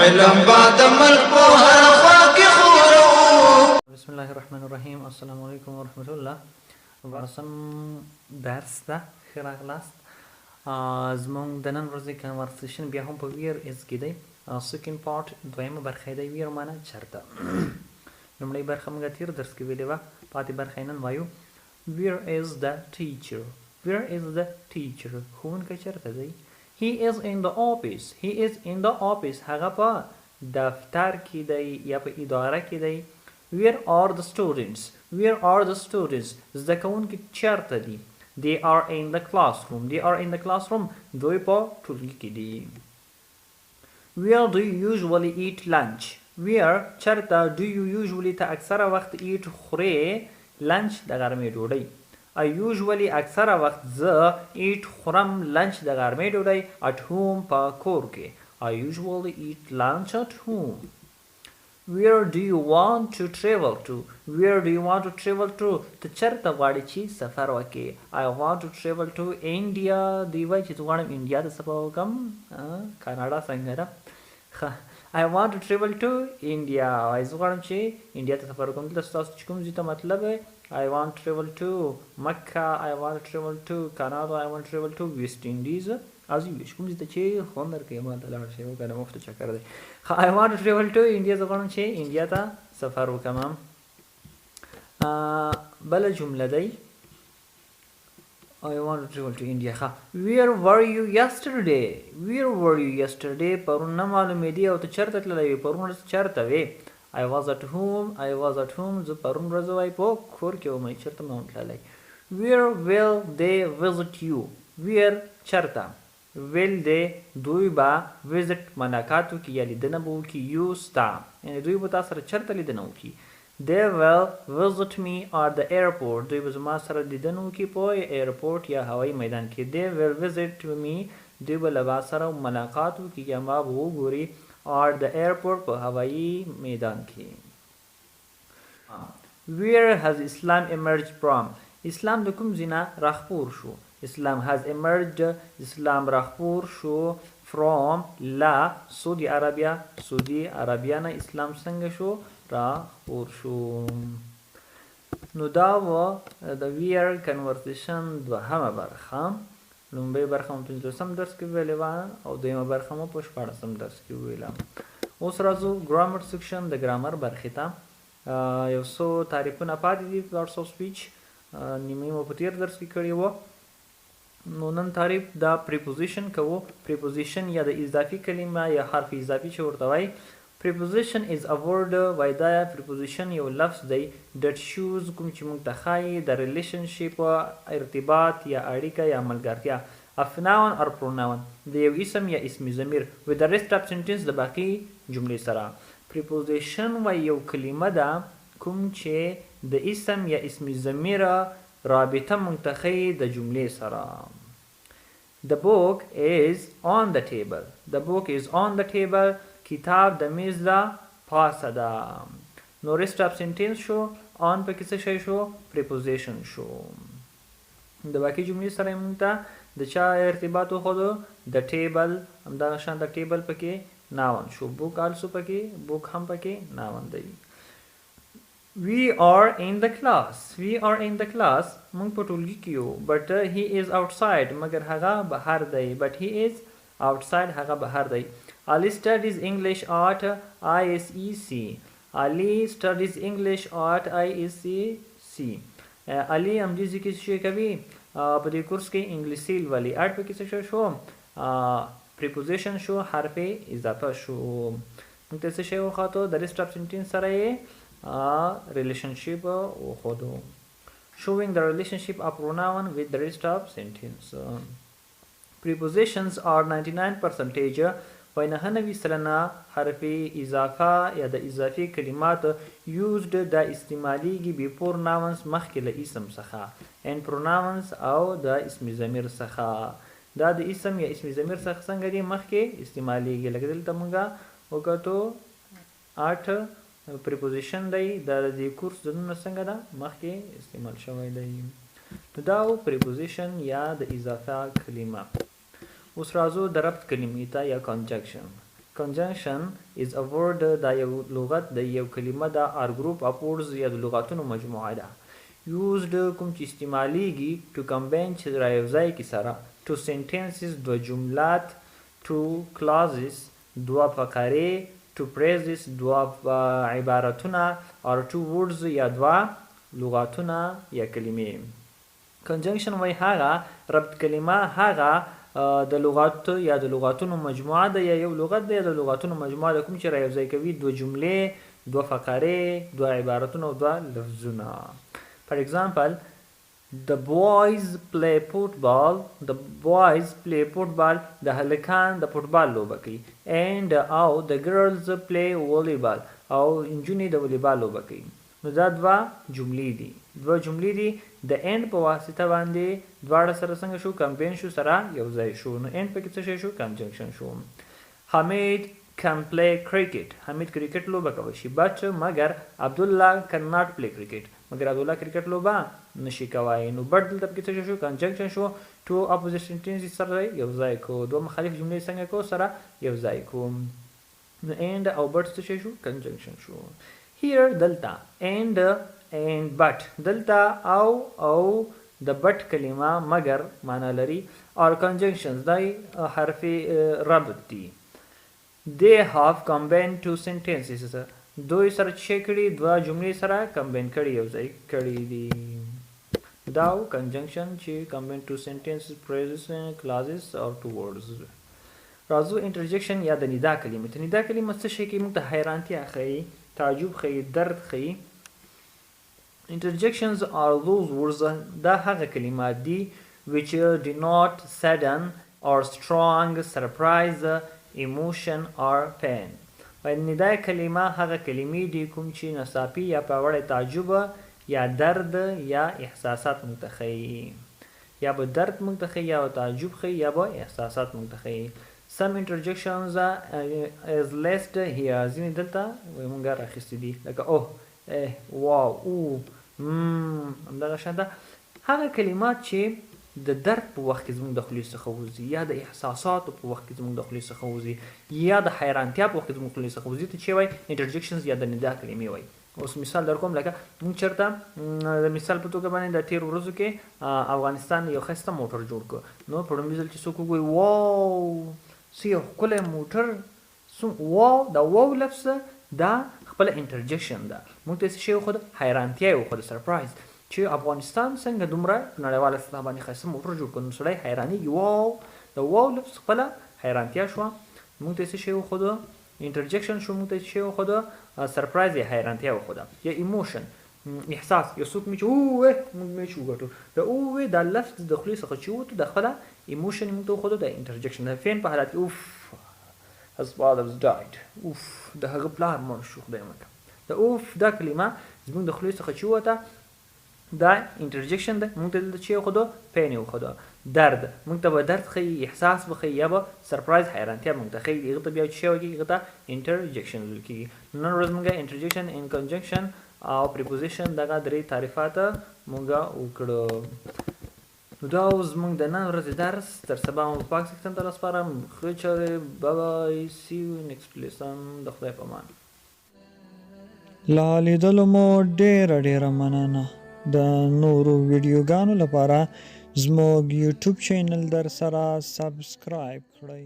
علم بعد ملک په هر خوا کې خورو. بسم الله الرحمن الرحیم. السلام علیکم ورحمت الله. ورسم درس ده ښه راغلاست. زمونږ د نن ورځې کنورسیشن بیا هم په ویر از کې دی. سیکنډ پارټ دویمه برخه دی ویر معنی چرته. لومړۍ برخه موږ تیر درس کې ویلې وه، پاتې برخه یې نن وایو. ویر از د ټیچر. ویر از د ټیچر. ښوونکی چېرته دی؟ He is in the office. He is in the office. هغه په دفتر کې دی یا په اداره کې دی. Where are the students? Where are the students? زده کوونکي چېرته دي؟ They are in the classroom. They are in the classroom. دوی په ټولګي کې دي. Where do you usually eat lunch? Where چېرته do you usually ته اکثره وخت eat خورې lunch د غرمې ډوډۍ. I usually اکثره وخت زه eat خورم lunch د غرمې ډوډۍ at home په کور کې. I usually eat lunch at home. Where do you want to travel to? Where do you want to travel to? ته چېرته غواړې چې سفر وکړې؟ I want to travel to India. دوی وایي چې زه غواړم انډیا ته سفر وکړم. کاناډا څنګه ده؟ I want to travel to India. زه غواړم چې انډیا ته سفر وکړم. دلته ستاسو چې کوم ځای ته مطلب I want to travel to Mecca. I want to travel to Canada. I want to travel to West Indies. از یو کوم ځای ته چې خوند درکوي ما ته لاړ شي وکنه مفت چکر دی. I want to travel to India. زه غواړم چې انډیا ته سفر وکړم. بله جمله دی I want to travel to India. Where were you yesterday? Where were you yesterday? پرون نه معلومېدې او ته چېرته تللی وې؟ پرون ورځ چېرته وې؟ I was at home. I was at home. زه پرون ورځ وای په کور کې وم. چېرته مې تللی. Where will they visit you? Where چېرته will they دوی به visit ملاقات وکړي یا لیدنه به وکړي you ستا یعنې دوی به تا سره چېرته لیدنه وکړي. They will visit me at the airport. دوی به زما سره لیدنه وکړي په ایرپورټ یا هوایي میدان کې. They will visit me. دوی به له ما سره ملاقات وکړي یا ما به وګوري at the airport په هوایي میدان کې. Where has Islam emerged from? اسلام د کوم ځای نه راخپور شو؟ Islam has emerged. اسلام راخپور شو from لا سعودي عربیا. سعودي عربیا نه اسلام څنګه شو؟ راخپور شو. نو دا و د ویر کنورسیشن دوهمه برخه. لومړۍ برخه مو 15 درس کې ویلې وه او دویمه برخه مو په 14 درس کې ویله. اوس راځو ګرامر سیکشن د ګرامر برخې ته. یو څو تعریفونه پاتې دي پارټس آف سپیچ. نیمې مو په تېر درس کې کړي وه. نو نن تعریف د پریپوزیشن کوو. پریپوزیشن یا د اضافي کلمه یا حرف اضافي چې ورته وایي. Preposition is a word. وای دا preposition یو لفظ دی that shows کوم چې موږ ته ښایي د relationship ارتباط یا اړیکه یا ملګرتیا. of noun or pronoun د یو اسم یا اسم ضمیر with the rest of sentence د باقي جملې سره. preposition وای یو کلمه ده کوم چې د اسم یا اسم ضمیر رابطه موږ ته ښایي د جملې سره. The book is on the table. The book is on the table. کتاب د میز ده پاسه ده. نو rest of sentence شو. on پکې څه شی شو؟ preposition شو. د باقي جملې سره یې موږ ته د چا ارتباط وښودو؟ د ټیبل. همدغه شان د ټیبل پکې ناون شو. بوک آلسو پکې بوک هم پکې ناون دی. We are in the class. We are in the class. موږ په ټولګي کې یو. but he is outside. مګر هغه بهر دی. but he is outside. هغه بهر دی. Ali studies English at ISEC. Ali studies English at ISEC. Ali امدیزی کې څه کوي؟ په دې کورس کې انګلیسي لولي. اټ په کې څه شو؟ preposition شو. حرف اضافه شو. موږ ته څه شی وښاتو؟ د rest of sentence سره یې relationship وښودو. showing the relationship of pronoun with the rest of sentence. Prepositions are 99% وای 99% حرف اضافه یا د اضافي کلمات used د استعمالیږي before nouns مخکې له اسم څخه and pronouns او د اسم ضمیر څخه. دا د اسم یا اسم ضمیر څخه څنګه دي مخکې استعمالیږي. لکه دلته موږ وکتو 8 preposition دی. دا د کورس د نوم څنګه ده مخکې استعمال شوی دی. دا و preposition یا د اضافه کلمه. اوس راځو د ربط کلمې ته یا conjunction. conjunction is a word دا یو لغت د یو کلمه دا or group of words یا د لغاتونو مجموعه ده used کوم چې استعمالیږي to combine چې رايوځای کی سره to sentences دو جملات to clauses دو فقره to phrases دو عبارتونه or to words یا دو لغاتونه یا کلمې conjunction وای هغه ربط کلمه هغه د لغات یا د لغاتونو مجموعه ده یا یو لغت ده یا د لغاتونو مجموعه ده کوم چې رايوځای کوي دو جملې دو فقره دو عبارتونه او دو لفظونه for example the boys play football the boys play football د هلکان د فوټبال لوبه کوي and او the girls play volleyball او انجونې د والیبال لوبه کوي نو دا دوه جملې دي د end په واسطه باندې دواړه سره څنګه شو کمبین شو سره یو ځای شو نو end پکې څه شو کنجنکشن شو حمید can play cricket حمید کرکټ لوبه کوي شي but مگر عبدالله cannot play cricket مگر عبدالله کرکټ لوبه نشي کوي نو but دلته پکې څه شو کنجنکشن شو two opposite sentences سره یو ځای کو دوه مخالف جملې څنګه کو سره یو ځای کو نو end او but څه شو کنجنکشن شو here دلته and but دلته او د but کلمه مگر معنا لري or conjunctions دای حرف ربط دي they have combined two sentences دوی سره چې کړي دوه جملې سره کمباین کړي یو ځای کړي دي دا conjunction چې combine two sentences phrases clauses or two words راځو interjection یا د ندا کلمه ته ندا کلمه څه شي کې موږ ته حیرانتیا ښیي تعجب ښیي درد ښیي interjections are those words دا هغه کلمات دي which denote sudden or strong surprise emotion or pain و ندا کلمه هغه کلمې دي کوم چې ناڅاپي یا پیاوړی تعجب یا درد یا احساسات متخیل یا به درد متخیل یا تعجب خیل یا به احساسات متخیل some interjections is listed here ځینې دلته مونږ راخیستي دي لکه اوه واو او همدغه شانته هغه کلمات چې د درد په وخت کې زموږ د خولې څخه وځي یا د احساساتو په وخت کې زموږ د خولې څخه وځي یا د حیرانتیا په وخت کې زموږ د خولې څخه وځي ته چې وایي interjections یا د ندا کلمې وایي اوس مثال در کوم لکه مونږ چېرته د مثال په توګه باندې د تېرو ورځو کې افغانستان یو ښایسته موټر جوړ کړو نو په لومړي ځل چې څوک وګوري واو څه یو ښکلی موټر واو دا واو لفظ دا خپله انټرجکشن ده موږ ته څه شی وښوده حیرانتیا یې وښوده سرپرایز چې افغانستان څنګه دومره په نړیواله سطح باندې ښایسته موټر جوړ کړو نو سړی حیرانېږي واو د واو لفظ خپله حیرانتیا شوه موږ ته څه شی وښوده انټرجکشن شو موږ ته څه شی وښوده سرپرایز یا حیرانتیا وښوده یا ایموشن احساس یو څوک مې چې اوه موږ مې چې وګټو د اوه دا لفظ د خولې څخه چې ووتو د خپله ایموشن یې موږ ته وښوده د انټرجکشن د فین په حالت کې اوف his father died اوف د هغه پلار مړ شو خدای مکړه د اوف دا کلمه زموږ د خولې څخه چې ووته دا انټرجکشن ده موږ ته دلته چې وښوده پین یې وښوده درد موږ ته به درد ښیي احساس به ښیي یا به سرپرایز حیرانتیا موږ ته ښیي هغه ته بیا چې شی وکړي هغه ته انټرجکشن ویل کېږي نن ورځ موږ انټرجکشن ان کنجنکشن او پریپوزیشن دغه درې تعریفات موږ وکړو نو دا اوس زموږ د نن ورځې درس تر سبا مو پاک سیکشن ته راسپارم ښه چارې بای سی یو نیکسټ لیسن د خدای په امان لا لیدلو مو ډېره مننه د نورو ویډیوګانو لپاره زموږ یوټیوب چینل در سره سبسکرایب کړئ